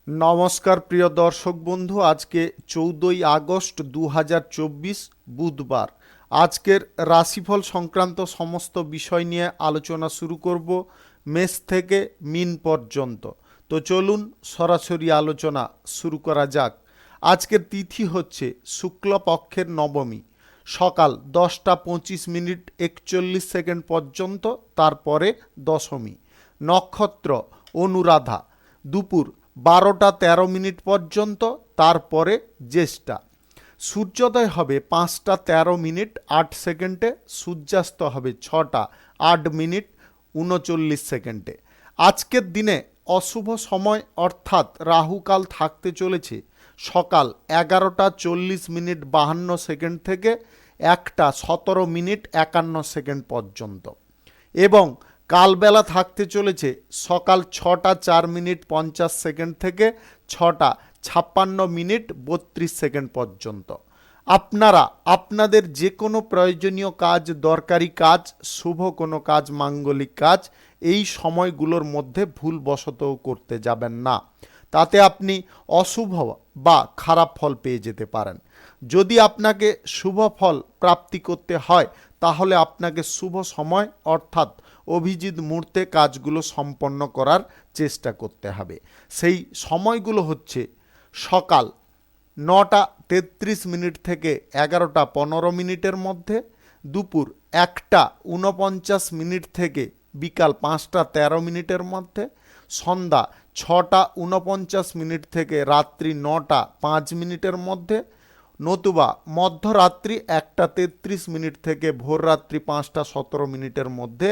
নমস্কার প্রিয় দর্শক বন্ধু, আজকে 14ই আগস্ট 2024 বুধবার। আজকের রাশিফল সংক্রান্ত সমস্ত বিষয় নিয়ে আলোচনা শুরু করব মেষ থেকে মিন পর্যন্ত। তো চলুন সরাসরি আলোচনা শুরু করা যাক। আজকের তিথি হচ্ছে শুক্লপক্ষের নবমী, সকাল 10:25 41 পর্যন্ত, তারপরে দশমী। নক্ষত্র অনুরাধা, দুপুর 12:13 পর্যন্ত, তারপরে জ্যেষ্ঠা। সূর্যোদয় হবে 5:13 সূর্যাস্ত হবে 6:08 আজকের দিনে অশুভ সময় অর্থাৎ রাহুকাল থাকতে চলেছে সকাল 11:40 থেকে 1:17 পর্যন্ত, এবং কালবেলা থাকতে চলেছে সকাল 6:04 থেকে 6:56 পর্যন্ত। আপনারা আপনাদের যে কোনো প্রয়োজনীয় কাজ, দরকারি কাজ, শুভ কোনো কাজ, মাঙ্গলিক কাজ এই সময়গুলোর মধ্যে ভুলবশতও করতে যাবেন না, তাতে আপনি অশুভ বা খারাপ ফল পেয়ে যেতে পারেন। যদি আপনাকে শুভ ফল প্রাপ্তি করতে হয় তাহলে আপনাকে শুভ সময় অর্থাৎ অভিজিৎ মুহূর্তে কাজগুলো সম্পন্ন করার চেষ্টা করতে হবে। সেই সময়গুলো হচ্ছে সকাল 9:33 থেকে 11:15 মধ্যে, দুপুর 1:49 থেকে বিকাল 5:13 মধ্যে, সন্ধ্যা 6:49 থেকে রাত্রি 9:05 মধ্যে, নতুবা মধ্যরাত্রি 1:33 থেকে ভোররাত্রি 5:17 মধ্যে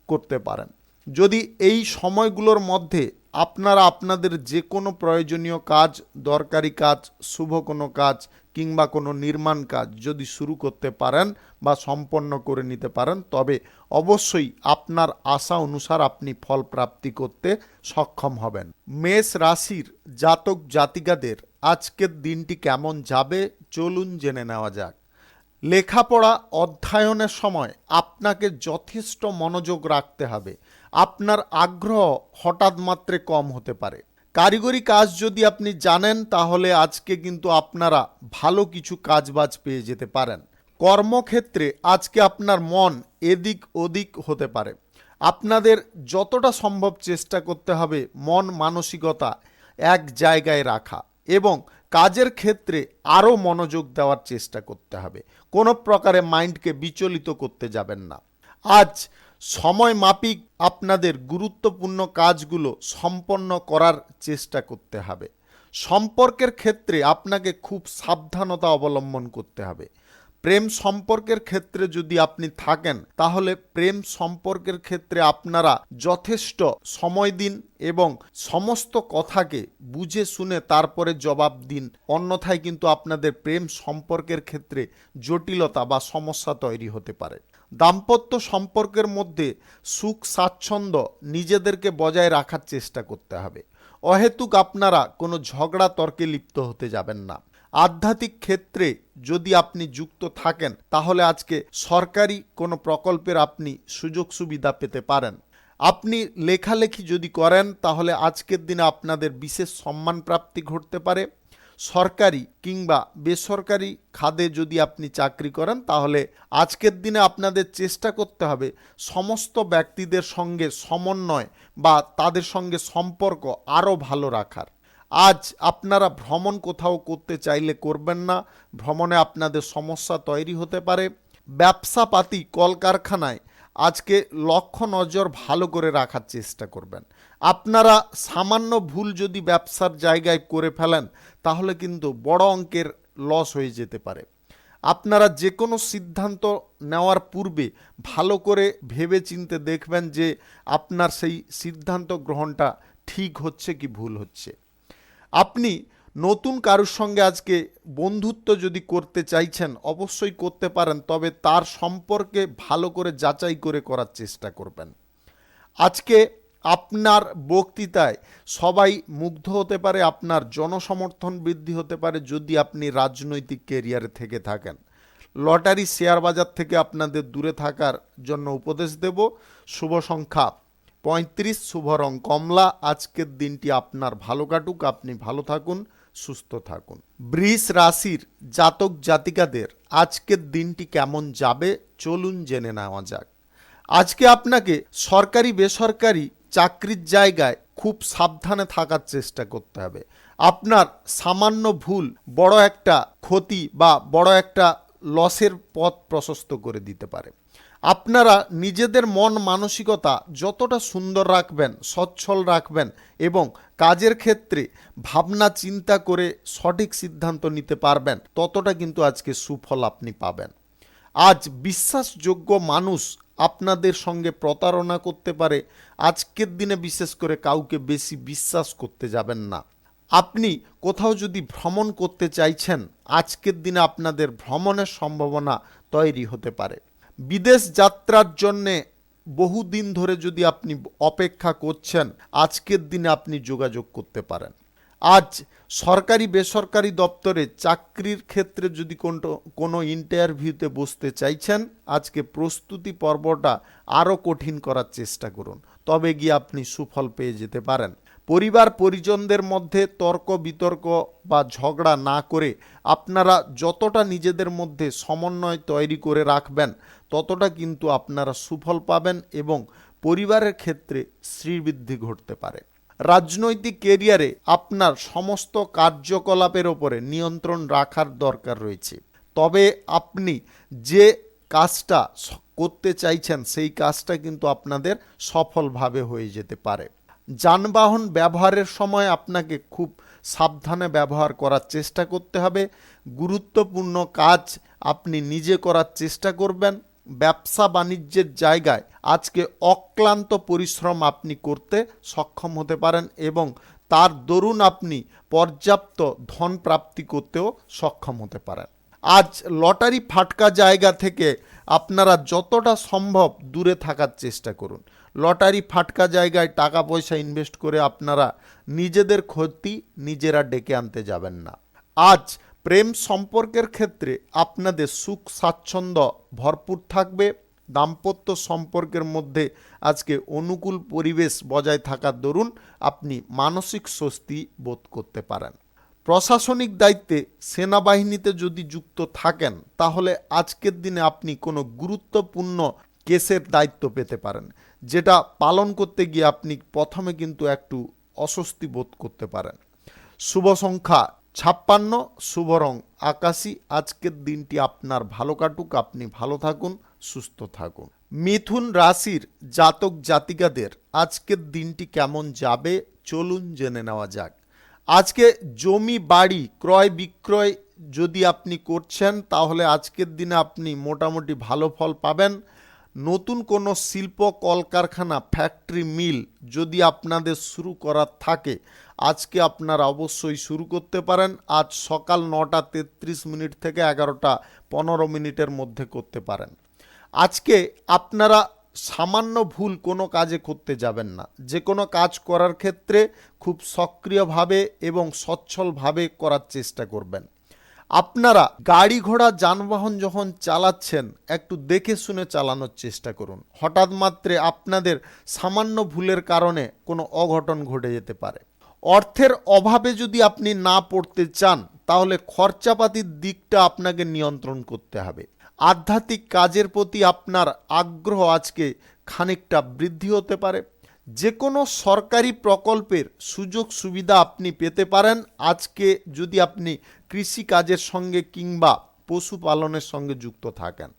করতে পারেন। যদি এই সময়গুলোর মধ্যে আপনারা আপনাদের যে কোনো প্রয়োজনীয় কাজ, দরকারি কাজ, শুভ কোনো কাজ কিংবা কোনো নির্মাণ কাজ যদি শুরু করতে পারেন বা সম্পন্ন করে নিতে পারেন, তবে অবশ্যই আপনার আশা অনুসার আপনি ফল প্রাপ্তি করতে সক্ষম হবেন। মেষ রাশির জাতক জাতিকাদের আজকের দিনটি কেমন যাবে চলুন জেনে নেওয়া যাক। লেখাপড়া অধ্যয়নের সময় আপনাকে যথেষ্ট মনোযোগ রাখতে হবে। আপনার আগ্রহ হঠাৎ মাত্রে কম হতে পারে। কারিগরি কাজ যদি আপনি জানেন তাহলে আজকে কিন্তু আপনারা ভালো কিছু কাজবাজ পেয়ে যেতে পারেন। কর্মক্ষেত্রে আজকে আপনার মন এদিক ওদিক হতে পারে। আপনাদের যতটা সম্ভব চেষ্টা করতে হবে মন মানসিকতা এক জায়গায় রাখা এবং কাজের ক্ষেত্রে আরও মনোযোগ দেওয়ার চেষ্টা করতে হবে। কোনো প্রকারে মাইন্ডকে বিচলিত করতে যাবেন না। আজ সময় মাফিক আপনাদের গুরুত্বপূর্ণ কাজগুলো সম্পন্ন করার চেষ্টা করতে হবে। সম্পর্কের ক্ষেত্রে আপনাকে খুব সাবধানতা অবলম্বন করতে হবে। প্রেম সম্পর্কের ক্ষেত্রে যদি আপনি থাকেন তাহলে প্রেম সম্পর্কের ক্ষেত্রে আপনারা যথেষ্ট সময় দিন এবং সমস্ত কথাকে বুঝে শুনে তারপরে জবাব দিন, অন্যথায় কিন্তু আপনাদের প্রেম সম্পর্কের ক্ষেত্রে জটিলতা বা সমস্যা তৈরি হতে পারে। দাম্পত্য সম্পর্কের মধ্যে সুখ স্বাচ্ছন্দ্য নিজেদেরকে বজায় রাখার চেষ্টা করতে হবে। অহেতুক আপনারা কোনো ঝগড়া তর্কে লিপ্ত হতে যাবেন না। আধ্যাত্মিক ক্ষেত্রে যদি আপনি যুক্ত থাকেন তাহলে আজকে সরকারি কোনো প্রকল্পের আপনি সুযোগ সুবিধা পেতে পারেন। আপনি লেখালেখি যদি করেন তাহলে আজকের দিনে আপনাদের বিশেষ সম্মান প্রাপ্তি ঘটতে পারে। সরকারি কিংবা বেসরকারি খাতে যদি আপনি চাকরি করেন তাহলে আজকের দিনে আপনাদের চেষ্টা করতে হবে সমস্ত ব্যক্তিদের সঙ্গে সমন্বয় বা তাদের সঙ্গে সম্পর্ক আরও ভালো রাখার। আজ আপনারা ভ্রমণ কোথাও করতে চাইলে করবেন না, ভ্রমণে আপনাদের সমস্যা তৈরি হতে পারে। ব্যবসাপাতি কলকারখানায় আজকে লক্ষ্য নজর ভালো করে রাখার চেষ্টা করবেন। আপনারা সামান্য ভুল যদি ব্যবসার জায়গায় করে ফেলেন তাহলে কিন্তু বড় অঙ্কের লস হয়ে যেতে পারে। আপনারা যে কোনো সিদ্ধান্ত নেওয়ার পূর্বে ভালো করে ভেবে চিন্তে দেখবেন যে আপনার সেই সিদ্ধান্ত গ্রহণটা ঠিক হচ্ছে কি ভুল হচ্ছে। আপনি নতুন কারোর সঙ্গে আজকে বন্ধুত্ব যদি করতে চাইছেন অবশ্যই করতে পারেন, তবে তার সম্পর্কে ভালো করে যাচাই করে করার চেষ্টা করবেন। আজকে আপনার বক্তৃতায় সবাই মুগ্ধ হতে পারে, আপনার জনসমর্থন বৃদ্ধি হতে পারে যদি আপনি রাজনৈতিক ক্যারিয়ারে থেকে থাকেন। লটারি শেয়ার বাজার থেকে আপনাদের দূরে থাকার জন্য উপদেশ দেব। শুভ সংখ্যা 35, শুভ রং কমলা। আজকের দিনটি আপনার ভালো কাটুক, আপনি ভালো থাকুন, সুস্থ থাকুন। বৃষ রাশির জাতক জাতিকাদের আজকের দিনটি কেমন যাবে চলুন জেনে নেওয়া যাক। আজকে আপনাকে সরকারি বেসরকারি চাকরির জায়গায় খুব সাবধানে থাকার চেষ্টা করতে হবে। আপনার সামান্য ভুল বড় একটা ক্ষতি বা বড় একটা লসের পথ প্রশস্ত করে দিতে পারে। আপনারা নিজেদের মন মানসিকতা যতটা সুন্দর রাখবেন, সচ্ছল রাখবেন এবং কাজের ক্ষেত্রে ভাবনা চিন্তা করে সঠিক সিদ্ধান্ত নিতে পারবেন, ততটা কিন্তু আজকে সুফল আপনি পাবেন। আজ বিশ্বাসযোগ্য মানুষ আপনাদের সঙ্গে প্রতারণা করতে পারে। আজকের দিনে বিশেষ করে কাউকে বেশি বিশ্বাস করতে যাবেন না। আপনি কোথাও যদি ভ্রমণ করতে চাইছেন, আজকের দিনে আপনাদের ভ্রমণের সম্ভাবনা তৈরি হতে পারে। বিদেশ যাত্রার জন্যে বহুদিন ধরে যদি আপনি অপেক্ষা করছেন, আজকের দিনে আপনি যোগাযোগ করতে পারেন। আজ সরকারি বেসরকারি দপ্তরে চাকরির ক্ষেত্রে যদি কোনো ইন্টারভিউতে বসতে চাইছেন, আজকে প্রস্তুতি পর্বটা আরও কঠিন করার চেষ্টা করুন, তবে গিয়ে আপনি সুফল পেয়ে যেতে পারেন। পরিবার পরিজনদের মধ্যে তর্ক বিতর্ক বা ঝগড়া না করে আপনারা যতটা নিজেদের মধ্যে সমন্বয় তৈরি করে রাখবেন, ততটা কিন্তু আপনারা সুফল পাবেন এবং পরিবারের ক্ষেত্রে শ্রীবৃদ্ধি ঘটতে পারে। রাজনৈতিক কেরিয়ারে আপনার সমস্ত কার্যকলাপের ওপরে নিয়ন্ত্রণ রাখার দরকার রয়েছে, তবে আপনি যে কাজটা করতে চাইছেন সেই কাজটা কিন্তু আপনাদের সফলভাবে হয়ে যেতে পারে। যানবাহন ব্যবহারের সময় আপনাকে খুব সাবধানে ব্যবহার করার চেষ্টা করতে হবে। গুরুত্বপূর্ণ কাজ আপনি নিজে করার চেষ্টা করবেন। ব্যবসা বাণিজ্যের জায়গায় আজকে অক্লান্ত পরিশ্রম আপনি করতে সক্ষম হতে পারেন এবং তার দরুন আপনি পর্যাপ্ত ধন প্রাপ্তি করতেও সক্ষম হতে পারেন। আজ লটারি ফাটকা জায়গা থেকে আপনারা যতটা সম্ভব দূরে থাকার চেষ্টা করুন। লটারি ফাটকা জায়গায় টাকা পয়সা ইনভেস্ট করে আপনারা নিজেদের ক্ষতি নিজেরা ডেকে আনতে যাবেন না। আজ প্রেম সম্পর্কের ক্ষেত্রে আপনাদের সুখ স্বাচ্ছন্দ্য ভরপুর থাকবে। দাম্পত্য সম্পর্কের মধ্যে আজকে অনুকূল পরিবেশ বজায় থাকার দরুন আপনি মানসিক স্বস্তি বোধ করতে পারেন। প্রশাসনিক দায়িত্বে সেনাবাহিনীতে যদি যুক্ত থাকেন, তাহলে আজকের দিনে আপনি কোনো গুরুত্বপূর্ণ কেসের দায়িত্ব পেতে পারেন, যেটা পালন করতে গিয়ে আপনি প্রথমে কিন্তু একটু অস্বস্তি বোধ করতে পারেন। শুভ সংখ্যা 56, শুভ রং আকাশী। আজকের দিনটি আপনার ভালো কাটুক, আপনি ভালো থাকুন, সুস্থ থাকুন। মিথুন রাশির জাতক জাতিকাদের আজকের দিনটি কেমন যাবে চলুন জেনে নেওয়া যাক। আজকে জমি বাড়ি ক্রয় বিক্রয় যদি আপনি করছেন, তাহলে আজকের দিনে আপনি মোটামুটি ভালো ফল পাবেন। নতুন কোনো শিল্প কলকারখানা ফ্যাক্টরি মিল যদি আপনাদের শুরু করার থাকে, আজকে আপনারা অবশ্যই শুরু করতে পারেন। আজ সকাল 9:33 থেকে 11:15 মধ্যে করতে পারেন। আজকে আপনারা সামান্য ভুল কোনো কাজে করতে যাবেন না। যে কোনো কাজ করার ক্ষেত্রে খুব সক্রিয়ভাবে এবং সচ্ছলভাবে করার চেষ্টা করবেন। আপনারা গাড়ি ঘোড়া যানবাহন যখন চালাচ্ছেন, একটু দেখে শুনে চালানোর চেষ্টা করুন। হঠাৎ মাত্রে আপনাদের সামান্য ভুলের কারণে কোনো অঘটন ঘটে যেতে পারে। অর্থের অভাবে যদি আপনি না পড়তে চান, তাহলে খরচাপাতির দিকটা আপনাকে নিয়ন্ত্রণ করতে হবে। আধ্যাত্মিক কাজের প্রতি আপনার আগ্রহ আজকে খানিকটা বৃদ্ধি হতে পারে। যে কোনো সরকারি প্রকল্পের সুযোগ সুবিধা আপনি পেতে পারেন আজকে, যদি আপনি কৃষি কাজের সঙ্গে কিংবা পশুপালনের সঙ্গে যুক্ত থাকেন।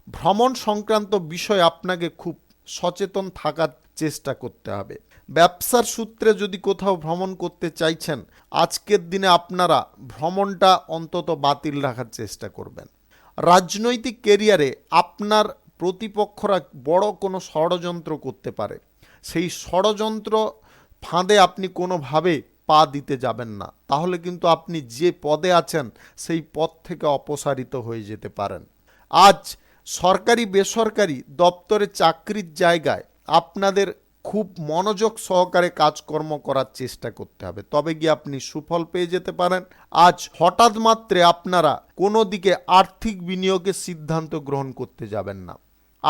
ভ্রমণ সংক্রান্ত বিষয়ে আপনাকে খুব সচেতন থাকার চেষ্টা করতে হবে। ব্যবসার সূত্রে যদি কোথাও ভ্রমণ করতে চাইছেন, আজকের দিনে আপনারা ভ্রমণটা অন্তত বাতিল রাখার চেষ্টা করবেন। রাজনৈতিক কেরিয়ারে আপনার প্রতিপক্ষরা বড় কোনো ষড়যন্ত্র করতে পারে, সেই ষড়যন্ত্র ফাঁদে আপনি কোনোভাবে পা দিতে যাবেন না, তাহলে কিন্তু আপনি যে পদে আছেন সেই পদ থেকে অপসারিত হয়ে যেতে পারেন। আজ সরকারি বেসরকারি দপ্তরে চাকরির জায়গায় আপনাদের খুব মনোযোগ সহকারে কাজকর্ম করার চেষ্টা করতে হবে, তবে গিয়ে আপনি সুফল পেয়ে যেতে পারেন। আজ হঠাৎ মাত্রে আপনারা কোনো দিকে আর্থিক বিনিয়োগের সিদ্ধান্ত গ্রহণ করতে যাবেন না।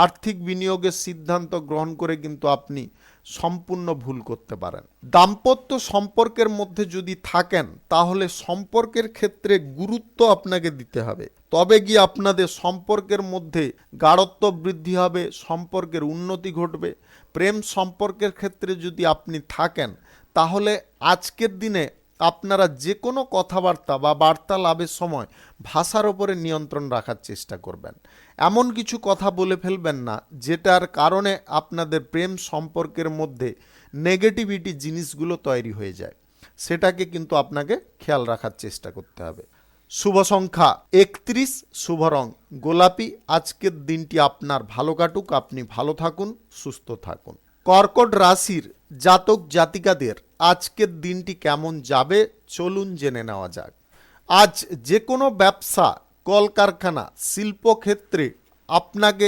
আর্থিক বিনিয়োগের সিদ্ধান্ত গ্রহণ করে কিন্তু আপনি সম্পূর্ণ ভুল করতে পারেন। দাম্পত্য সম্পর্কের মধ্যে যদি থাকেন তাহলে সম্পর্কের ক্ষেত্রে গুরুত্ব আপনাকে দিতে হবে, তবে গিয়ে আপনাদের সম্পর্কের মধ্যে গাঢ়ত্ব বৃদ্ধি হবে, সম্পর্কের উন্নতি ঘটবে। প্রেম সম্পর্কের ক্ষেত্রে যদি আপনি থাকেন তাহলে আজকের দিনে আপনারা যে কোনো কথাবার্তা বা বার্তালাপের সময় ভাষার ওপরে নিয়ন্ত্রণ রাখার চেষ্টা করবেন। এমন কিছু কথা বলে ফেলবেন না যেটার কারণে আপনাদের প্রেম সম্পর্কের মধ্যে নেগেটিভিটি জিনিসগুলো তৈরি হয়ে যায়, সেটাকে কিন্তু আপনাকে খেয়াল রাখার চেষ্টা করতে হবে। শুভ সংখ্যা 31, শুভ রং গোলাপি। আজকের দিনটি আপনার ভালো কাটুক, আপনি ভালো থাকুন, সুস্থ থাকুন। কর্কট রাশির জাতক জাতিকাদের আজকের দিনটি কেমন যাবে চলুন জেনে নেওয়া যাক। আজ যে কোনো ব্যবসা, কলকারখানা, শিল্পক্ষেত্রে আপনাকে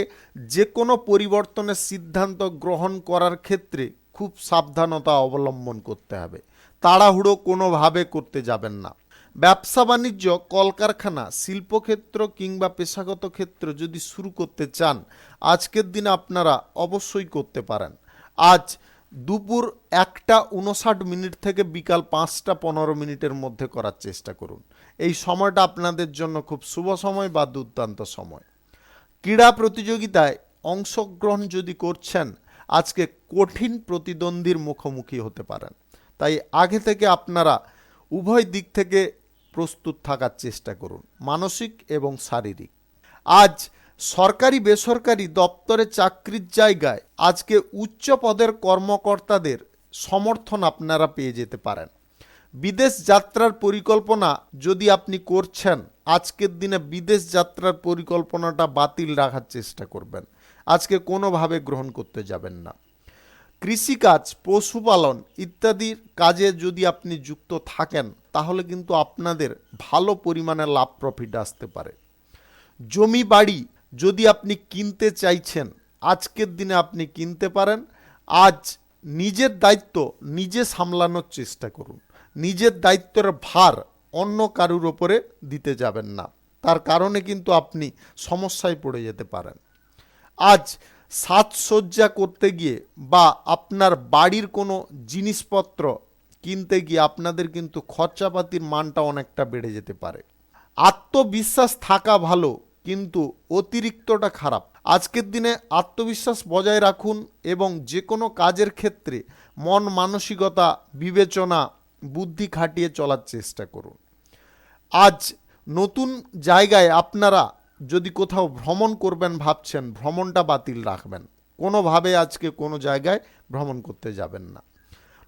যে কোনো পরিবর্তনের সিদ্ধান্ত গ্রহণ করার ক্ষেত্রে খুব সাবধানতা অবলম্বন করতে হবে। তাড়াহুড়ো কোনোভাবে করতে যাবেন না। ব্যবসা বাণিজ্য, কলকারখানা, শিল্পক্ষেত্র কিংবা পেশাগত ক্ষেত্র যদি শুরু করতে চান আজকের দিনে আপনারা অবশ্যই করতে পারেন। আজ দুপুর 1:59 থেকে বিকাল 5:15 মধ্যে করার চেষ্টা করুন। এই সময়টা আপনাদের জন্য খুব শুভ সময় বা দুর্দান্ত সময়। ক্রীড়া প্রতিযোগিতায় অংশগ্রহণ যদি করছেন আজকে কঠিন প্রতিদ্বন্দ্বীর মুখোমুখি হতে পারেন, তাই আগে থেকে আপনারা উভয় দিক থেকে প্রস্তুত থাকার চেষ্টা করুন, মানসিক এবং শারীরিক। আজ সরকারি বেসরকারি দপ্তরে চাকরির জায়গায় আজকে উচ্চ পদের কর্মকর্তাদের সমর্থন আপনারা পেয়ে যেতে পারেন। বিদেশ যাত্রার পরিকল্পনা যদি আপনি করছেন আজকের দিনে বিদেশ যাত্রার পরিকল্পনাটা বাতিল রাখার চেষ্টা করবেন, আজকে কোনোভাবে গ্রহণ করতে যাবেন না। কৃষিকাজ, পশুপালন ইত্যাদির কাজে যদি আপনি যুক্ত থাকেন তাহলে কিন্তু আপনাদের ভালো পরিমাণে লাভ প্রফিট আসতে পারে। জমি বাড়ি যদি আপনি কিনতে চাইছেন আজকের দিনে আপনি কিনতে পারেন। আজ নিজের দায়িত্ব নিজে সামলানোর চেষ্টা করুন, নিজের দায়িত্বের ভার অন্য কারুর ওপরে দিতে যাবেন না, তার কারণে কিন্তু আপনি সমস্যায় পড়ে যেতে পারেন। আজ সাজসজ্জা করতে গিয়ে বা আপনার বাড়ির কোনো জিনিসপত্র কিনতে গিয়ে আপনাদের কিন্তু খরচাপাতির মানটা অনেকটা বেড়ে যেতে পারে। আত্মবিশ্বাস থাকা ভালো কিন্তু অতিরিক্তটা খারাপ। আজকের দিনে আত্মবিশ্বাস বজায় রাখুন এবং যে কোনো কাজের ক্ষেত্রে মন মানসিকতা বিবেচনা বুদ্ধি খাটিয়ে চলার চেষ্টা করুন। আজ নতুন জায়গায় আপনারা যদি কোথাও ভ্রমণ করবেন ভাবছেন ভ্রমণটা বাতিল রাখবেন, কোনোভাবে আজকে কোনো জায়গায় ভ্রমণ করতে যাবেন না।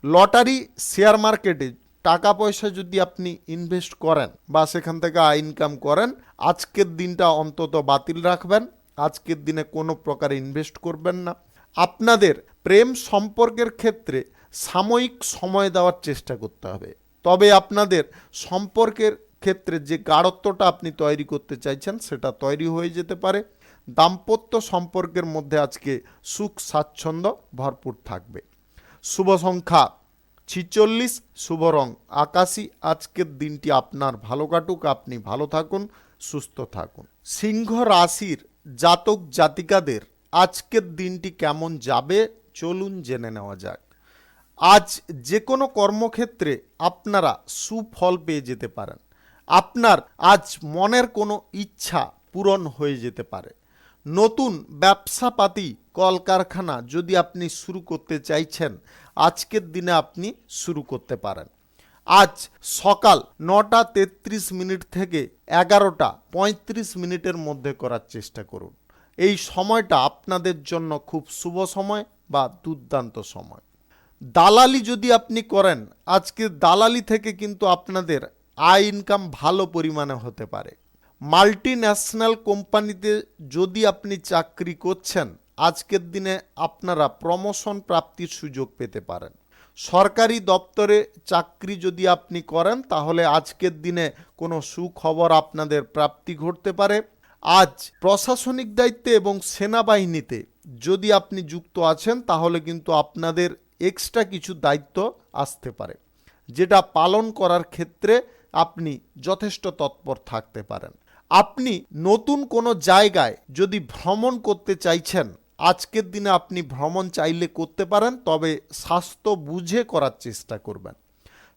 লটারি, শেয়ার মার্কেটে টাকা পয়সা যদি আপনি ইনভেস্ট করেন বা সেখান থেকে ইনকাম করেন আজকের দিনটা অন্তত বাতিল রাখবেন, আজকের দিনে কোনো প্রকারে ইনভেস্ট করবেন না। আপনাদের প্রেম সম্পর্কের ক্ষেত্রে সাময়িক সময় দেওয়ার চেষ্টা করতে হবে, তবে আপনাদের সম্পর্কের ক্ষেত্রে যে গাঢ়ত্বটা আপনি তৈরি করতে চাইছেন সেটা তৈরি হয়ে যেতে পারে। দাম্পত্য সম্পর্কের মধ্যে আজকে সুখ স্বাচ্ছন্দ্য ভরপুর থাকবে। শুভ সংখ্যা 46, শুভ রং আকাশী। আজকের দিনটি আপনার ভালো কাটুক, আপনি ভালো থাকুন, সুস্থ থাকুন। সিংহ রাশির জাতক জাতিকাদের আজকের দিনটি কেমন যাবে চলুন জেনে নেওয়া যাক। আজ যে কোনো কর্মক্ষেত্রে আপনারা সুফল পেয়ে যেতে পারেন। আপনার আজ মনের কোনো ইচ্ছা পূরণ হয়ে যেতে পারে। নতুন ব্যবসাপাতি কলকারখানা যদি আপনি শুরু করতে চাইছেন আজকের দিনে আপনি শুরু করতে পারেন। আজ সকাল 9:33 থেকে 11:35 মধ্যে করার চেষ্টা করুন। এই সময়টা আপনাদের জন্য খুব শুভ সময় বা দুর্দান্ত সময়। দালালি যদি আপনি করেন আজকে দালালি থেকে কিন্তু আপনাদের আয় ইনকাম ভালো পরিমাণে হতে পারে। মাল্টি ন্যাশনাল কোম্পানিতে যদি আপনি চাকরি করছেন আজকের দিনে আপনারা প্রমোশন প্রাপ্তির সুযোগ পেতে পারেন। সরকারি দপ্তরে চাকরি যদি আপনি করেন তাহলে আজকের দিনে কোনো সুখবর আপনাদের প্রাপ্তি ঘটতে পারে। আজ প্রশাসনিক দায়িত্বে এবং সেনাবাহিনীতে যদি আপনি যুক্ত আছেন তাহলে কিন্তু আপনাদের এক্সট্রা কিছু দায়িত্ব আসতে পারে, যেটা পালন করার ক্ষেত্রে আপনি যথেষ্ট তৎপর থাকতে পারেন। আপনি নতুন কোনো জায়গায় যদি ভ্রমণ করতে চাইছেন, আজকের দিনে আপনি ভ্রমণ চাইলে করতে পারেন, তবে স্বাস্থ্য বুঝে করার চেষ্টা করবেন।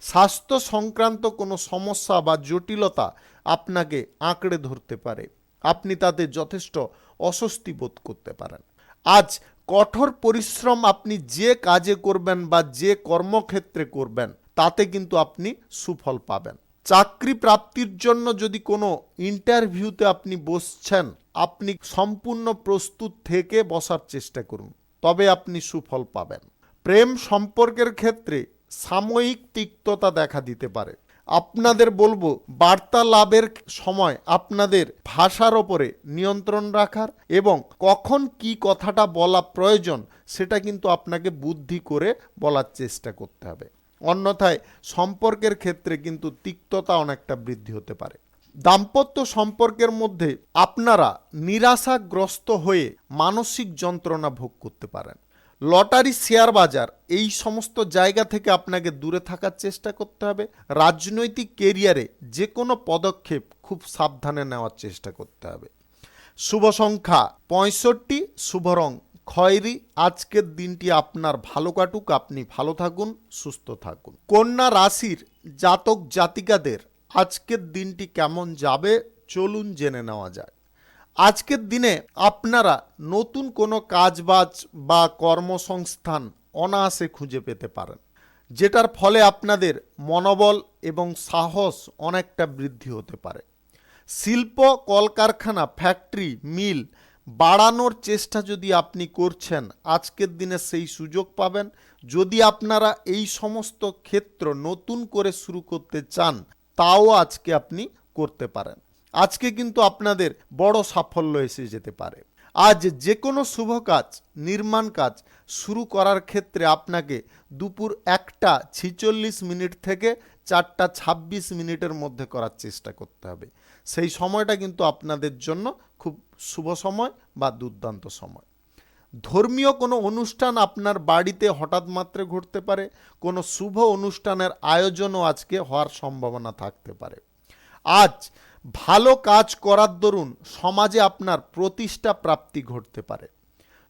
স্বাস্থ্য সংক্রান্ত কোনো সমস্যা বা জটিলতা আপনাকে আঁকড়ে ধরতে পারে, আপনি তাতে যথেষ্ট অস্বস্তি বোধ করতে পারেন। আজ কঠোর পরিশ্রম আপনি যে কাজে করবেন বা যে কর্মক্ষেত্রে করবেন, তাতে কিন্তু আপনি সুফল পাবেন। চাকরি প্রাপ্তির জন্য যদি কোনো ইন্টারভিউতে আপনি বসছেন, আপনি সম্পূর্ণ প্রস্তুত থেকে বসার চেষ্টা করুন, তবে আপনি সুফল পাবেন। প্রেম সম্পর্কের ক্ষেত্রে সাময়িক তিক্ততা দেখা দিতে পারে। আপনাদের বলবো, বার্তালাপের সময় আপনাদের ভাষার ওপরে নিয়ন্ত্রণ রাখার এবং কখন কি কথাটা বলা প্রয়োজন সেটা কিন্তু আপনাকে বুদ্ধি করে বলার চেষ্টা করতে হবে। অন্যথায় সম্পর্কের ক্ষেত্রে কিন্তু তিক্ততা অনেকটা বৃদ্ধি হতে পারে। দাম্পত্য সম্পর্কের মধ্যে আপনারা নিরাশাগ্রস্ত হয়ে মানসিক যন্ত্রণা ভোগ করতে পারেন। লটারি, শেয়ার বাজার, এই সমস্ত জায়গা থেকে আপনাকে দূরে থাকার চেষ্টা করতে হবে। রাজনৈতিক কেরিয়ারে যে কোনো পদক্ষেপ খুব সাবধানে নেওয়ার চেষ্টা করতে হবে। শুভ সংখ্যা 65, শুভ রং খয়েরি। আজকের দিনটি আপনার ভালো কাটুক, আপনি ভালো থাকুন, সুস্থ থাকুন। কন্যা রাশির জাতক জাতিকাদের আজকের দিনটি কেমন যাবে চলুন জেনে নেওয়া যায়। আজকের দিনে আপনারা নতুন কোনো কাজবাজ বা কর্মসংস্থান অনায়াসে খুঁজে পেতে পারেন, যেটার ফলে আপনাদের মনোবল এবং সাহস অনেকটা বৃদ্ধি হতে পারে। শিল্প, কলকারখানা, ফ্যাক্টরি, মিল বাড়ানোর চেষ্টা যদি আপনি করছেন, আজকের দিনে সেই সুযোগ পাবেন। যদি আপনারা এই সমস্ত ক্ষেত্র নতুন করে শুরু করতে চান, তাও আজকে আপনি করতে পারেন। আজকে কিন্তু আপনাদের বড় সাফল্য এসে যেতে পারে। আজ যে কোনো শুভ কাজ, নির্মাণ কাজ শুরু করার ক্ষেত্রে আপনাকে দুপুর 1:46 থেকে 4:26 মধ্যে করার চেষ্টা করতে হবে। সেই সময়টা কিন্তু আপনাদের জন্য খুব শুভ সময় বা দুর্দান্ত সময়। ধর্মীয় কোনো অনুষ্ঠান আপনার বাড়িতে হঠাৎ মাত্রে ঘটতে পারে। কোনো শুভ অনুষ্ঠানের আয়োজনও আজকে হওয়ার সম্ভাবনা থাকতে পারে। আজ ভালো কাজ করার দরুন সমাজে আপনার প্রতিষ্ঠা প্রাপ্তি ঘটতে পারে।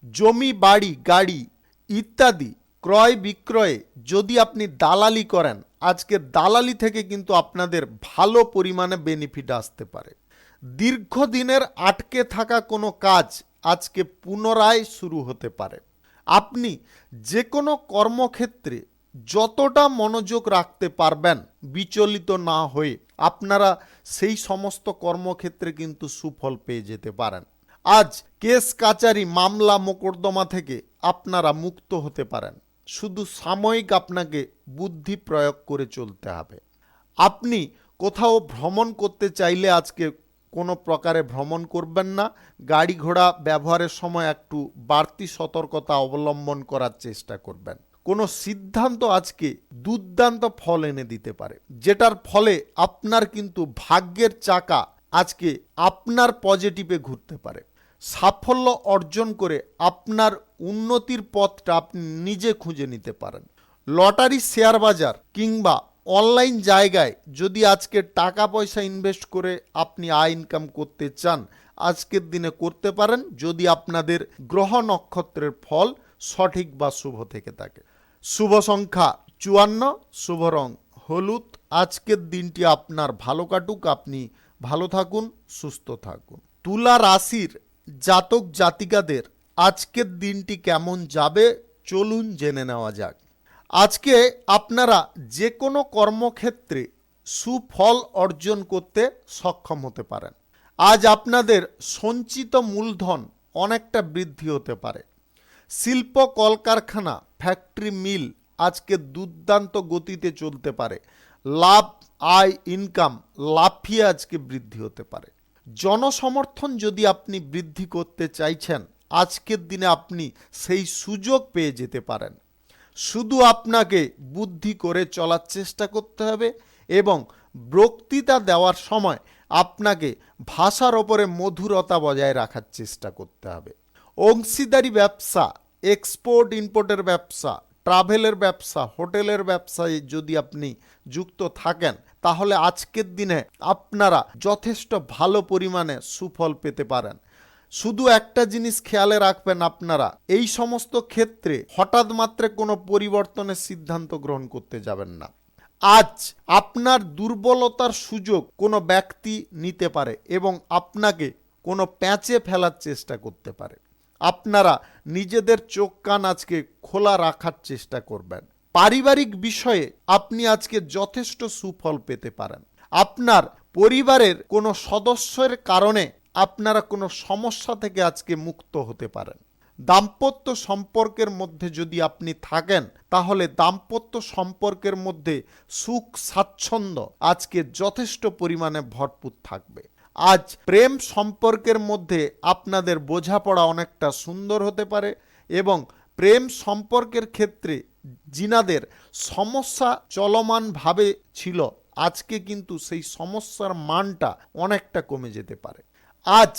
জমি, বাড়ি, গাড়ি ইত্যাদি ক্রয় বিক্রয়ে যদি আপনি দালালি করেন, আজকে দালালি থেকে কিন্তু আপনাদের ভালো পরিমাণে বেনিফিট আসতে পারে। দীর্ঘদিনের আটকে থাকা কোনো কাজ আজকে পুনরায় শুরু হতে পারে। আপনি যে কোনো কর্মক্ষেত্রে যতটা মনোযোগ রাখতে পারবেন, বিচলিত না হয়ে আপনারা সেই সমস্ত কর্মক্ষেত্রে কিন্তু সুফল পেয়ে যেতে পারেন। আজ কেস কাচারি, মামলা মোকদ্দমা থেকে আপনারা মুক্ত হতে পারেন। শুধু সাময়িক আপনাকে বুদ্ধি প্রয়োগ করে চলতে হবে। আপনি কোথাও ভ্রমণ করতে চাইলে আজকে কোনো প্রকারে ভ্রমণ করবেন না। গাড়ি ঘোড়া ব্যবহারের সময় একটু বাড়তি সতর্কতা অবলম্বন করার চেষ্টা করবেন। কোনো সিদ্ধান্ত আজকে দুর্দান্ত ফল এনে দিতে পারে, যেটার ফলে আপনার কিন্তু ভাগ্যের চাকা আজকে আপনার পজিটিভে ঘুরতে পারে। সাফল্য অর্জন করে আপনার উন্নতির পথটা আপনি নিজে খুঁজে নিতে পারেন। লটারি, শেয়ার বাজার কিংবা অনলাইন জায়গায় যদি আজকে টাকা পয়সা ইনভেস্ট করে আপনি আয় ইনকাম করতে চান, আজকের দিনে করতে পারেন, যদি আপনাদের গ্রহ নক্ষত্রের ফল সঠিক বা শুভ থেকে থাকে। শুভ সংখ্যা 54, শুভ রং হলুদ। আজকের দিনটি আপনার ভালো কাটুক, আপনি ভালো থাকুন, সুস্থ থাকুন। তুলা রাশির জাতক জাতিকাদের আজকের দিনটি কেমন যাবে চলুন জেনে নেওয়া যাক। আজকে আপনারা যে কোনো কর্মক্ষেত্রে সুফল অর্জন করতে সক্ষম হতে পারেন। আজ আপনাদের সঞ্চিত মূলধন অনেকটা বৃদ্ধি হতে পারে। শিল্প, কলকারখানা, ফ্যাক্টরি, মিল আজকে দুর্দান্ত গতিতে চলতে পারে। লাভ, আয়, ইনকাম লাফিয়ে আজকে বৃদ্ধি হতে পারে। জনসমর্থন যদি আপনি বৃদ্ধি করতে চাইছেন, আজকের দিনে আপনি সেই সুযোগ পেয়ে যেতে পারেন। শুধু আপনাকে বুদ্ধি করে চলার চেষ্টা করতে হবে এবং বক্তৃতা দেওয়ার সময় আপনাকে ভাষার ওপরে মধুরতা বজায় রাখার চেষ্টা করতে হবে। অংশীদারি ব্যবসা, এক্সপোর্ট ইম্পোর্টের ব্যবসা ট্রাভেলের ব্যবসা, হোটেলের ব্যবসায় যদি আপনি যুক্ত থাকেন, তাহলে আজকের দিনে আপনারা যথেষ্ট ভালো পরিমাণে সুফল পেতে পারেন। শুধু একটা জিনিস খেয়ালে রাখবেন, আপনারা এই সমস্ত ক্ষেত্রে হঠাৎ মাত্রে কোনো পরিবর্তনের সিদ্ধান্ত গ্রহণ করতে যাবেন না। আজ আপনার দুর্বলতার সুযোগ কোনো ব্যক্তি নিতে পারে এবং আপনাকে কোনো প্যাঁচে ফেলার চেষ্টা করতে পারে। আপনারা নিজেদের চোখ কান আজকে খোলা রাখার চেষ্টা করবেন। পারিবারিক বিষয়ে আপনি আজকে যথেষ্ট সুফল পেতে পারেন। আপনার পরিবারের কোনো সদস্যের কারণে আপনারা কোনো সমস্যা থেকে আজকে মুক্ত হতে পারেন। দাম্পত্য সম্পর্কের মধ্যে যদি আপনি থাকেন, তাহলে দাম্পত্য সম্পর্কের মধ্যে সুখ স্বাচ্ছন্দ্য আজকে যথেষ্ট পরিমাণে ভরপুর থাকবে। আজ প্রেম সম্পর্কের মধ্যে আপনাদের বোঝাপড়া অনেকটা সুন্দর হতে পারে এবং প্রেম সম্পর্কের ক্ষেত্রে যিনাদের সমস্যা চলমানভাবে ছিল, আজকে কিন্তু সেই সমস্যার মানটা অনেকটা কমে যেতে পারে। আজ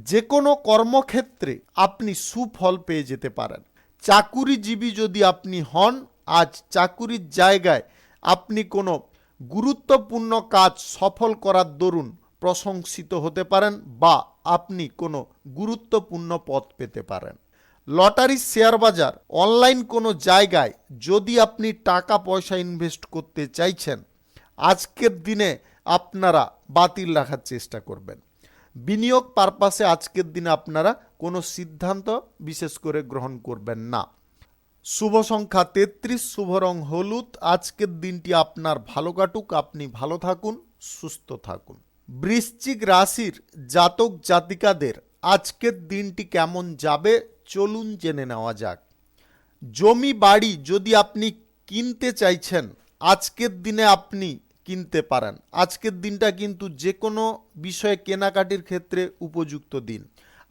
যে কোনো কর্মক্ষেত্রে আপনি সুফল পেয়ে যেতে পারেন। চাকুরিজীবী যদি আপনি হন, আজ চাকুরির জায়গায় আপনি কোনো গুরুত্বপূর্ণ কাজ সফল করার দরুন প্রশংসিত হতে পারেন বা আপনি কোনো গুরুত্বপূর্ণ পদ পেতে পারেন। লটারি, শেয়ার বাজার, অনলাইন কোনো জায়গায় যদি আপনি টাকা পয়সা ইনভেস্ট করতে চাইছেন, আজকের দিনে আপনারা বাতিল রাখার চেষ্টা করবেন। বিনিয়োগ পারপাসে আজকের দিনে আপনারা কোনো সিদ্ধান্ত বিশেষ করে গ্রহণ করবেন না। শুভ সংখ্যা 33, শুভ রং হলুদ। আজকের দিনটি আপনার ভালো কাটুক, আপনি ভালো থাকুন, সুস্থ থাকুন। বৃশ্চিক রাশির জাতক জাতিকাদের আজকের দিনটি কেমন যাবে চলুন জেনে নেওয়া যাক। জমি বাড়ি যদি আপনি কিনতে চাইছেন, আজকের দিনে আপনি কিনতে পারেন। আজকের দিনটা কিন্তু যে কোনো বিষয়ে কেনাকাটির ক্ষেত্রে উপযুক্ত দিন।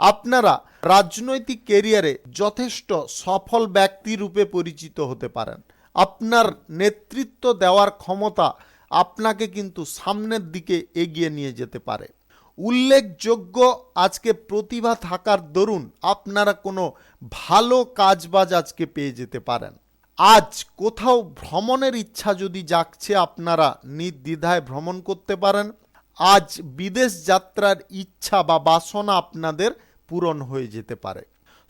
আপনারা রাজনৈতিক ক্যারিয়ারে যথেষ্ট সফল ব্যক্তি রূপে পরিচিত হতে পারেন। আপনার নেতৃত্ব দেওয়ার ক্ষমতা আপনাকে কিন্তু সামনের দিকে এগিয়ে নিয়ে যেতে পারে। উল্লেখযোগ্য আজকে প্রতিভা থাকার দরুন আপনারা কোনো ভালো কাজবাজ আজকে পেয়ে যেতে পারেন। আজ কোথাও ভ্রমণের ইচ্ছা যদি জাগছে, আপনারা নির্দ্বিধায় ভ্রমণ করতে পারেন। আজ বিদেশ যাত্রার ইচ্ছা বা বাসনা আপনাদের পূরণ হয়ে যেতে পারে।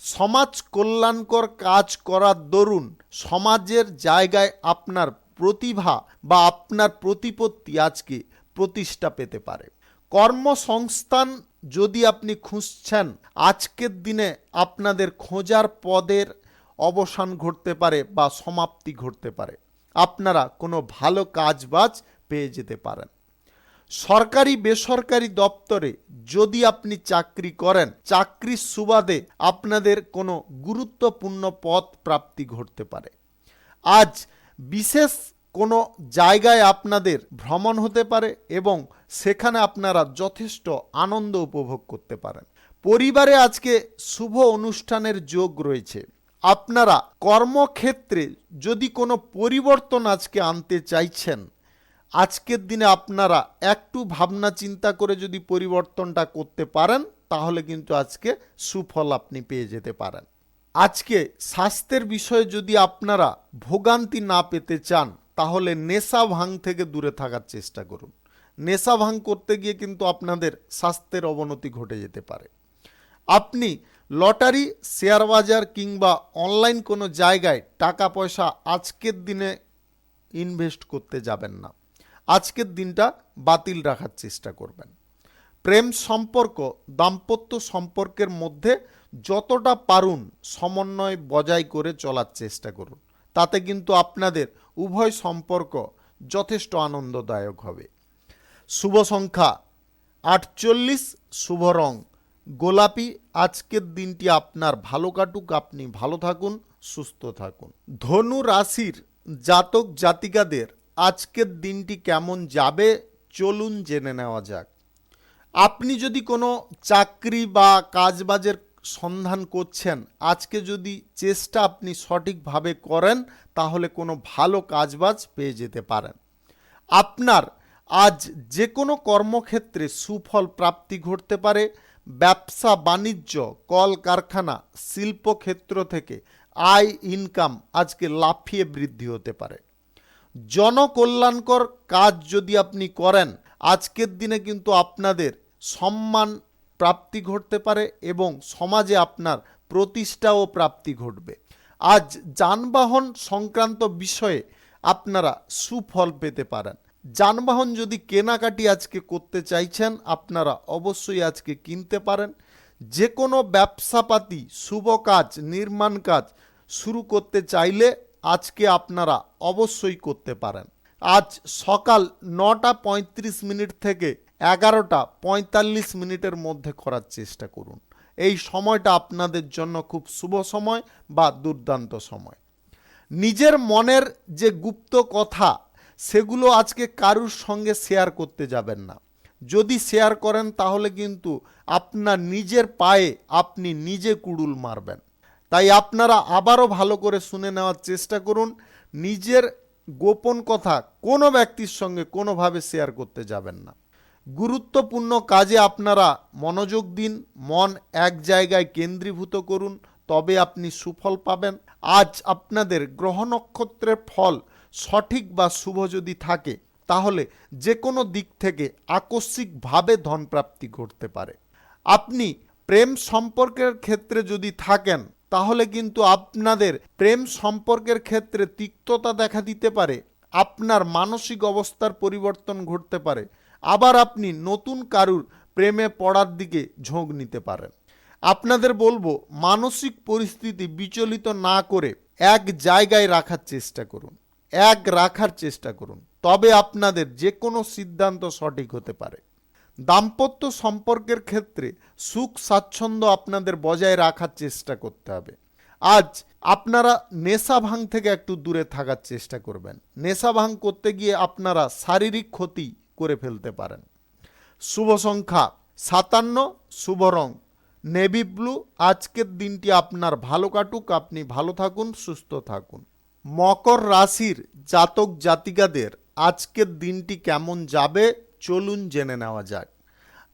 সমাজ কল্যাণকর কাজ করার দরুন সমাজের জায়গায় আপনার প্রতিভা বা আপনার প্রতিপত্তি আজকে প্রতিষ্ঠা পেতে পারে। কর্মসংস্থান যদি আপনি খুঁজছেন, আজকের দিনে আপনাদের খোঁজার পদের অবসান ঘটতে পারে বা সমাপ্তি ঘটতে পারে। আপনারা কোনো ভালো কাজবাজ পেয়ে যেতে পারেন। সরকারি বেসরকারি দপ্তরে যদি আপনি চাকরি করেন, চাকরির সুবাদে আপনাদের কোনো গুরুত্বপূর্ণ পদ প্রাপ্তি ঘটতে পারে। আজ বিশেষ কোনো জায়গায় আপনাদের ভ্রমণ হতে পারে এবং সেখানে আপনারা যথেষ্ট আনন্দ উপভোগ করতে পারেন। পরিবারে আজকে শুভ অনুষ্ঠানের যোগ রয়েছে। আপনারা কর্মক্ষেত্রে যদি কোনো পরিবর্তন আজকে আনতে চাইছেন, আজকের দিনে আপনারা একটু ভাবনা চিন্তা করে যদি পরিবর্তনটা করতে পারেন, তাহলে কিন্তু আজকে সুফল আপনি পেয়ে যেতে পারেন। আজকে স্বাস্থ্যের বিষয়ে যদি আপনারা ভোগান্তি না পেতে চান, তাহলে নেশা ভাঙ থেকে দূরে থাকার চেষ্টা করুন। নেশা ভাঙ করতে গিয়ে কিন্তু আপনাদের স্বাস্থ্যের অবনতি ঘটে যেতে পারে। আপনি লটারি, শেয়ার বাজার কিংবা অনলাইন কোনো জায়গায় টাকা পয়সা আজকের দিনে ইনভেস্ট করতে যাবেন না। আজকের দিনটা বাতিল রাখার চেষ্টা করবেন। প্রেম সম্পর্ক, দাম্পত্য সম্পর্কের মধ্যে যতটা পারুন সমন্বয় বজায় করে চলার চেষ্টা করুন। তাতে কিন্তু আপনাদের উভয় সম্পর্ক যথেষ্ট আনন্দদায়ক হবে। শুভ সংখ্যা 48, শুভ রং গোলাপি। আজকের দিনটি আপনার ভালো কাটুক, আপনি ভালো থাকুন, সুস্থ থাকুন। ধনু রাশির জাতক জাতিকাদের আজকের দিনটি কেমন যাবে চলুন জেনে নেওয়া যাক। আপনি যদি কোনো চাকরি বা কাজবাজের সন্ধান করছেন, আজকে যদি চেষ্টা আপনি সঠিকভাবে করেন, তাহলে কোনো ভালো কাজবাজ পেয়ে যেতে পারেন। আপনার আজ যে কোনো কর্মক্ষেত্রে সুফল প্রাপ্তি ঘটতে পারে। ব্যবসা বাণিজ্য, কল কারখানা, শিল্পক্ষেত্র থেকে আয় ইনকাম আজকে লাফিয়ে বৃদ্ধি হতে পারে। জনকল্যাণকর কাজ যদি আপনি করেন, আজকের দিনে কিন্তু আপনাদের সম্মান প্রাপ্তি ঘটতে পারে এবং সমাজে আপনার প্রতিষ্ঠা ও প্রাপ্তি ঘটবে। আজ যানবাহন সংক্রান্ত বিষয়ে আপনারা সুফল পেতে পারেন। যানবাহন যদি কেনাকাটি আজকে করতে চাইছেন, আপনারা অবশ্যই আজকে কিনতে পারেন। যে কোনো ব্যবসাপাতি, শুভ কাজ, নির্মাণ কাজ শুরু করতে চাইলে আজকে আপনারা অবশ্যই করতে পারেন। আজ সকাল 9:35 থেকে 11:45 মধ্যে করার চেষ্টা করুন। এই সময়টা আপনাদের জন্য খুব শুভ সময় বা দুর্দান্ত সময়। নিজের মনের যে গুপ্ত কথা, সেগুলো আজকে কারুর সঙ্গে শেয়ার করতে যাবেন না। যদি শেয়ার করেন তাহলে কিন্তু আপনার নিজের পায়ে আপনি নিজে কুড়ুল মারবেন। তাই আপনারা আবারও ভালো করে শুনে নেওয়ার চেষ্টা করুন। নিজের গোপন কথা কোনো ব্যক্তির সঙ্গে কোনোভাবে শেয়ার করতে যাবেন না। গুরুত্বপূর্ণ কাজে আপনারা মনোযোগ দিন, মন এক জায়গায় কেন্দ্রীভূত করুন, তবে আপনি সুফল পাবেন। আজ আপনাদের গ্রহ নক্ষত্রের ফল সঠিক বা শুভ যদি থাকে, তাহলে যে কোনো দিক থেকে আকস্মিকভাবে ধনপ্রাপ্তি ঘটতে পারে। আপনি প্রেম সম্পর্কের ক্ষেত্রে যদি থাকেন, তাহলে কিন্তু আপনাদের প্রেম সম্পর্কের ক্ষেত্রে তিক্ততা দেখা দিতে পারে। আপনার মানসিক অবস্থার পরিবর্তন ঘটতে পারে। আবার আপনি নতুন কারুর প্রেমে পড়ার দিকে ঝোঁক নিতে পারেন। আপনাদের বলবো, মানসিক পরিস্থিতি বিচলিত না করে এক জায়গায় রাখার চেষ্টা করুন, রাখার চেষ্টা করুন, তবে আপনাদের যে কোনো সিদ্ধান্ত সঠিক হতে পারে। দাম্পত্য সম্পর্কের ক্ষেত্রে সুখ স্বাচ্ছন্দ্য আপনাদের বজায় রাখার চেষ্টা করতে হবে। আজ আপনারা নেশা ভাঙ থেকে একটু দূরে থাকার চেষ্টা করবেন। নেশা ভাঙ করতে গিয়ে আপনারা শারীরিক ক্ষতি করে ফেলতে পারেন। শুভ সংখ্যা 57, শুভ রং নেভি ব্লু। আজকের দিনটি আপনার ভালো কাটুক, আপনি ভালো থাকুন, সুস্থ থাকুন। মকর রাশির জাতক জাতিকাদের আজকের দিনটি কেমন যাবে চলুন জেনে নেওয়া যাক।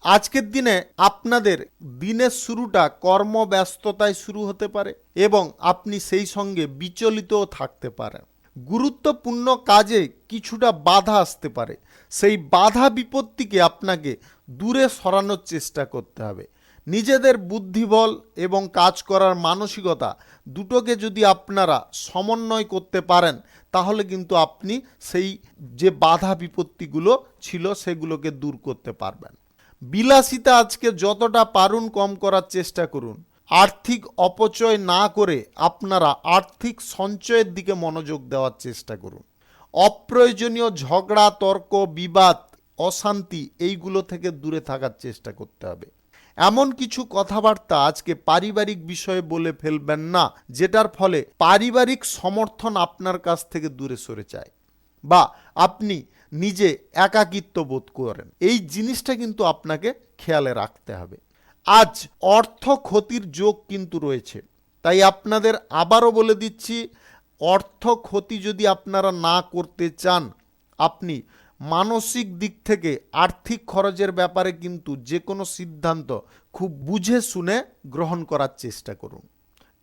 আজকের দিনে আপনাদের দিনের শুরুটা কর্মব্যস্ততায় শুরু হতে পারে এবং আপনি সেই সঙ্গে বিচলিতও থাকতে পারেন। গুরুত্বপূর্ণ কাজে কিছুটা বাধা আসতে পারে। সেই বাধা বিপত্তিকে আপনাকে দূরে সরানোর চেষ্টা করতে হবে। নিজেদের বুদ্ধিবল এবং কাজ করার মানসিকতা দুটোকে যদি আপনারা সমন্বয় করতে পারেন, তাহলে কিন্তু আপনি সেই যে বাধা বিপত্তিগুলো ছিল সেগুলোকে দূর করতে পারবেন। বিলাসিতা আজকে যতটা পারুন কম করার চেষ্টা করুন। আর্থিক অপচয় না করে আপনারা আর্থিক সঞ্চয়ের দিকে মনোযোগ দেওয়ার চেষ্টা করুন। অপ্রয়োজনীয় ঝগড়া, তর্ক, বিবাদ, অশান্তি এইগুলো থেকে দূরে থাকার চেষ্টা করতে হবে। এমন কিছু কথাবার্তা আজকে পারিবারিক বিষয়ে বলে ফেলবেন না, যেটার ফলে পারিবারিক সমর্থন আপনার কাছ থেকে দূরে সরে যায় বা আপনি নিজে একাকিত্ব বোধ করেন। এই জিনিসটা কিন্তু আপনাকে খেয়ালে রাখতে হবে। আজ অর্থ ক্ষতির যোগ কিন্তু রয়েছে, তাই আপনাদের আবারও বলে দিচ্ছি, অর্থ ক্ষতি যদি আপনারা না করতে চান, আপনি মানসিক দিক থেকে আর্থিক খরচের ব্যাপারে কিন্তু যে কোনো সিদ্ধান্ত খুব বুঝে শুনে গ্রহণ করার চেষ্টা করুন।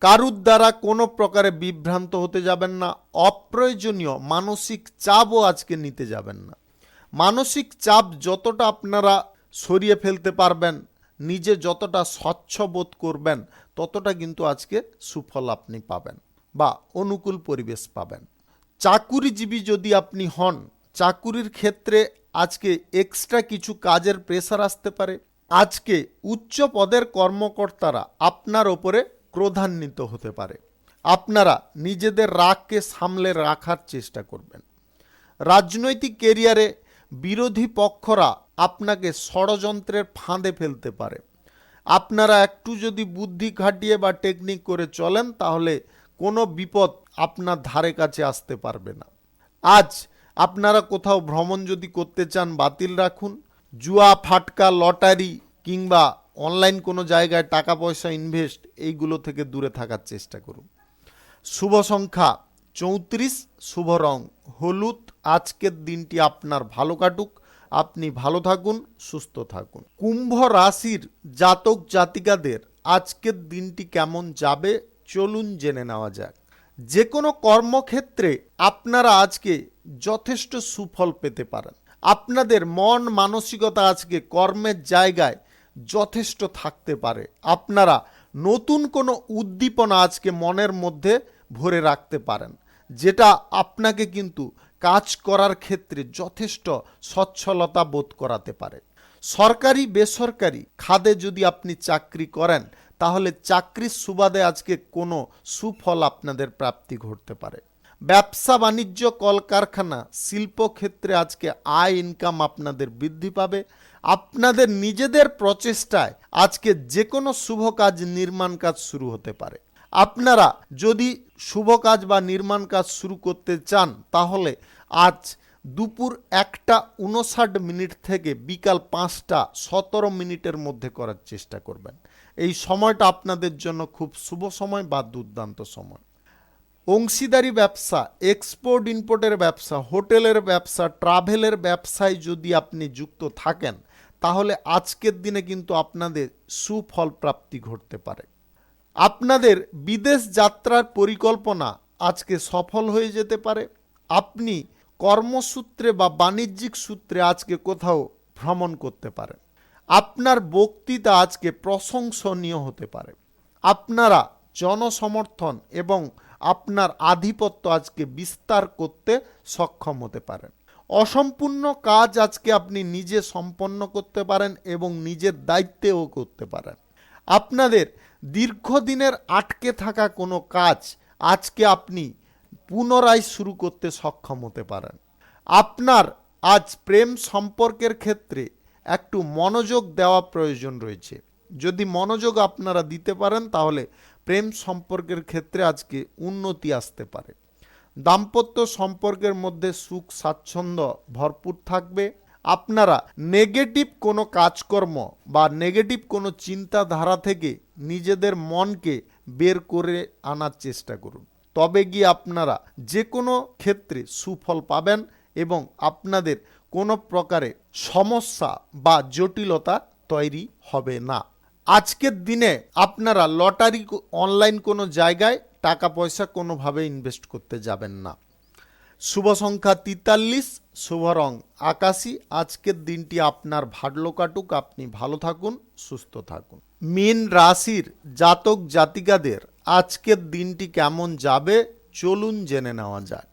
কারুর দ্বারা কোনো প্রকারে বিভ্রান্ত হতে যাবেন না। অপ্রয়োজনীয় মানসিক চাপও আজকে নিতে যাবেন না। মানসিক চাপ যতটা আপনারা সরিয়ে ফেলতে পারবেন, নিজে যতটা স্বচ্ছ বোধ করবেন, ততটা কিন্তু আজকে সুফল আপনি পাবেন বা অনুকূল পরিবেশ পাবেন। চাকুরিজীবী যদি আপনি হন, চাকুরির ক্ষেত্রে আজকে এক্সট্রা কিছু কাজের প্রেসার আসতে পারে। আজকে উচ্চ পদের কর্মকর্তারা আপনার ওপরে ক্রোধান্বিত হতে পারে। আপনারা নিজেদের রাগকে সামলে রাখার চেষ্টা করবেন। রাজনৈতিক কেরিয়ারে বিরোধী পক্ষরা আপনাকে ষড়যন্ত্রের ফাঁদে ফেলতে পারে। আপনারা একটু যদি বুদ্ধি খাটিয়ে বা টেকনিক করে চলেন, তাহলে কোনো বিপদ আপনার ধারে কাছে আসতে পারবে না। আজ আপনারা কোথাও ভ্রমণ যদি করতে চান, বাতিল রাখুন। জুয়া, ফাটকা, লটারি কিংবা অনলাইন কোনো জায়গায় টাকা পয়সা ইনভেস্ট, এইগুলো থেকে দূরে থাকার চেষ্টা করুন। শুভ সংখ্যা 34, শুভ রং হলুদ। আজকের দিনটি আপনার ভালো কাটুক, আপনি ভালো থাকুন, সুস্থ থাকুন। কুম্ভ রাশির জাতক জাতিকাদের আজকের দিনটি কেমন যাবে চলুন জেনে নেওয়া যাক। যে কোনো কর্মক্ষেত্রে আপনারা আজকে যথেষ্ট সুফল পেতে পারেন। আপনাদের মন মানসিকতা আজকে কর্মের জায়গায় যথেষ্ট থাকতে পারে। আপনারা নতুন কোনো উদ্দীপনা আজকে মনের মধ্যে ভরে রাখতে পারেন, যেটা আপনাকে কিন্তু কাজ করার ক্ষেত্রে যথেষ্ট সচ্ছলতা বোধ করাতে পারে। সরকারি বেসরকারি খাতে যদি আপনি চাকরি করেন, তাহলে চাকরির সুবাদে আজকে কোনো সুফল আপনাদের প্রাপ্তি ঘটতে পারে। ব্যবসা বাণিজ্য কলকারখানা শিল্পক্ষেত্রে আজকে আয় ইনকাম আপনাদের বৃদ্ধি পাবে। আপনাদের নিজেদের প্রচেষ্টায় আজকে যে কোনো শুভ কাজ নির্মাণ কাজ শুরু হতে পারে। আপনারা যদি শুভ কাজ বা নির্মাণ কাজ শুরু করতে চান, তাহলে আজ দুপুর 1:59 থেকে বিকাল 5:17 মধ্যে করার চেষ্টা করবেন। এই সময়টা আপনাদের জন্য খুব শুভ সময় বা দুর্দান্ত সময়। অংশীদারি ব্যবসা, এক্সপোর্ট ইম্পোর্টের ব্যবসা, হোটেলের ব্যবসা, ট্রাভেলের ব্যবসায় যদি আপনি যুক্ত থাকেন, তাহলে আজকের দিনে কিন্তু আপনাদের সুফল প্রাপ্তি ঘটতে পারে। আপনাদের বিদেশ যাত্রার পরিকল্পনা আজকে সফল হয়ে যেতে পারে। আপনি কর্মসূত্রে বা বাণিজ্যিক সূত্রে আজকে কোথাও ভ্রমণ করতে পারেন। আপনার বক্তৃতা আজকে প্রশংসনীয় হতে পারে। আপনারা জনসমর্থন এবং আপনার আধিপত্য আজকে বিস্তার করতে সক্ষম হতে পারেন। অসম্পূর্ণ কাজ আজকে আপনি নিজে সম্পন্ন করতে পারেন এবং নিজের দায়িত্বেও করতে পারেন। আপনাদের দীর্ঘদিনের আটকে থাকা কোনো কাজ আজকে আপনি পুনরায় শুরু করতে সক্ষম হতে পারেন। আপনার আজ প্রেম সম্পর্কের ক্ষেত্রে একটু মনোযোগ দেওয়া প্রয়োজন রয়েছে। যদি মনোযোগ আপনারা দিতে পারেন, তাহলে প্রেম সম্পর্কের ক্ষেত্রে আজকে উন্নতি আসতে পারে। দাম্পত্য সম্পর্কের মধ্যে সুখ স্বাচ্ছন্দ্য ভরপুর থাকবে। আপনারা নেগেটিভ কোনো কাজকর্ম বা নেগেটিভ কোনো চিন্তাধারা থেকে নিজেদের মনকে বের করে আনার চেষ্টা করুন। তবে গিয়ে আপনারা যে কোনো ক্ষেত্রে সুফল পাবেন এবং আপনাদের কোনো প্রকারে সমস্যা বা জটিলতা তৈরি হবে না। আজকের দিনে আপনারা লটারি অনলাইন কোনো জায়গায় টাকা পয়সা কোনোভাবে ইনভেস্ট করতে যাবেন না। শুভ সংখ্যা 43, শুভ রং আকাশী। আজকের দিনটি আপনার ভালো কাটুক, আপনি ভালো থাকুন, সুস্থ থাকুন। মীন রাশির জাতক জাতিকাদের আজকের দিনটি কেমন যাবে চলুন জেনে নেওয়া যায়।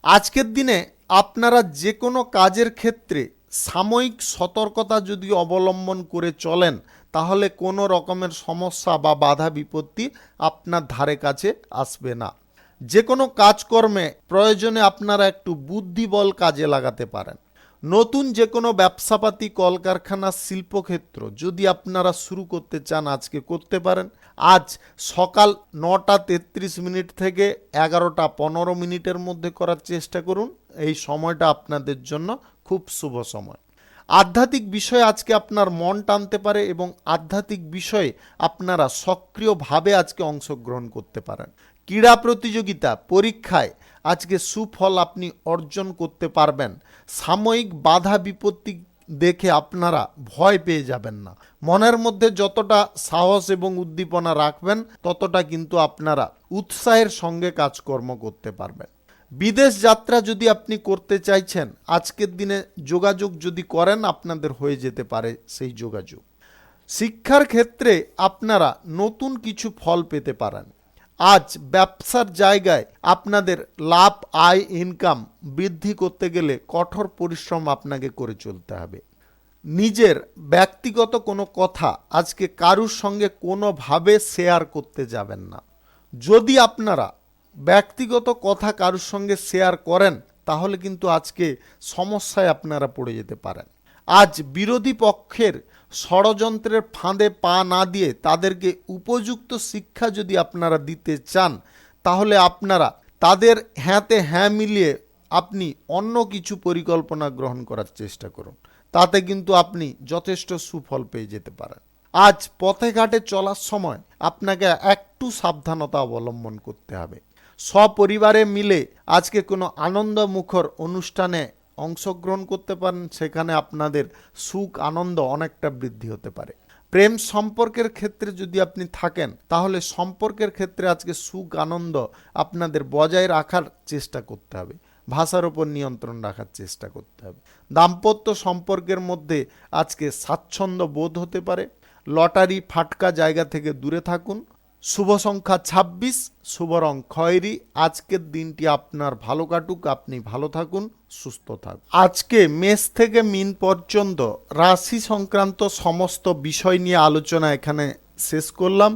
আজকের দিনে আপনারা যে কোনো কাজের ক্ষেত্রে সাময়িক সতর্কতা যদি অবলম্বন করে চলেন, তাহলে কোনো রকমের সমস্যা বা বাধা বিপত্তি আপনার ধারে কাছে আসবে না। যে কোনো কাজকর্মে প্রয়োজনে আপনারা একটু বুদ্ধিবল কাজে লাগাতে পারেন। নতুন যে কোনো ব্যবসাপাতি কলকারখানা শিল্পক্ষেত্র যদি আপনারা শুরু করতে চান, আজকে করতে পারেন। আজ সকাল 9:33 থেকে 11:15 মধ্যে করার চেষ্টা করুন। এই সময়টা আপনাদের জন্য খুব শুভ সময়। আধ্যাত্মিক বিষয়ে আজকে আপনার মন টানতে পারে এবং আধ্যাত্মিক বিষয়ে আপনারা সক্রিয়ভাবে আজকে অংশগ্রহণ করতে পারেন। ক্রীড়া প্রতিযোগিতা পরীক্ষায় আজকে সুফল আপনি অর্জন করতে পারবেন। সাময়িক বাধা বিপত্তি দেখে আপনারা ভয় পেয়ে যাবেন না। মনের মধ্যে যতটা সাহস এবং উদ্দীপনা রাখবেন, ততটা কিন্তু আপনারা উৎসাহের সঙ্গে কাজকর্ম করতে পারবেন। বিদেশ যাত্রা যদি আপনি করতে চাইছেন, আজকের দিনে যোগাযোগ যদি করেন, আপনাদের হয়ে যেতে পারে সেই যোগাযোগ। শিক্ষার ক্ষেত্রে আপনারা নতুন কিছু ফল পেতে পারেন। আজ ব্যবসার জায়গায় আপনাদের লাভ আয় ইনকাম বৃদ্ধি করতে গেলে কঠোর পরিশ্রম আপনাকে করে চলতে হবে। নিজের ব্যক্তিগত কোনো কথা আজকে কারুর সঙ্গে কোনোভাবে শেয়ার করতে যাবেন না। যদি আপনারা ব্যক্তিগত কথা কারুর সঙ্গে শেয়ার করেন, তাহলে কিন্তু আজকে সমস্যায় আপনারা পড়ে যেতে পারেন। আজ বিরোধী পক্ষের ষড়যন্ত্রের ফাঁদে পা না দিয়ে তাদেরকে উপযুক্ত শিক্ষা যদি আপনারা দিতে চান, তাহলে আপনারা তাদের হ্যাঁতে হ্যাঁ মিলিয়ে আপনি অন্য কিছু পরিকল্পনা গ্রহণ করার চেষ্টা করুন। তাতে কিন্তু আপনি যথেষ্ট সুফল পেয়ে যেতে পারেন। আজ পথে ঘাটে চলার সময় আপনাকে একটু সাবধানতা অবলম্বন করতে হবে। সপরিবারে মিলে আজকে কোনো আনন্দমুখর অনুষ্ঠানে অংশগ্রহণ করতে পারেন, সেখানে আপনাদের সুখ আনন্দ অনেকটা বৃদ্ধি হতে পারে। প্রেম সম্পর্কের ক্ষেত্রে যদি আপনি থাকেন তাহলে সম্পর্কের ক্ষেত্রে আজকে সুখ আনন্দ আপনাদের বজায় রাখার চেষ্টা করতে হবে, ভাষার ওপর নিয়ন্ত্রণ রাখার চেষ্টা করতে হবে। দাম্পত্য সম্পর্কের মধ্যে আজকে স্বাচ্ছন্দ্য বোধ হতে পারে। লটারি ফাটকা জায়গা থেকে দূরে থাকুন। শুভ সংখ্যা 26, শুভ রং খয়েরি। আজকের দিনটি আপনার ভালো কাটুক, আপনি ভালো থাকুন, সুস্থ থাকুন। আজকে মেষ থেকে মীন পর্যন্ত রাশি সংক্রান্ত সমস্ত বিষয় নিয়ে আলোচনা এখানে শেষ করলাম।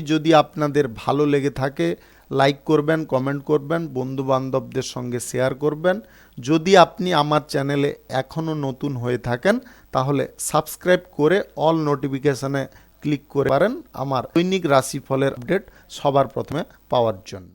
যদি আপনাদের ভালো লেগে থাকে লাইক করবেন, কমেন্ট করবেন, বন্ধু বান্ধবদের সঙ্গে শেয়ার করবেন। যদি আপনি আমার চ্যানেলে এখনও নতুন হয়ে থাকেন তাহলে সাবস্ক্রাইব করে অল নোটিফিকেশানে ক্লিক করে পারেন আমার দৈনিক রাশিফলের আপডেট সবার প্রথমে পাওয়ার জন্য।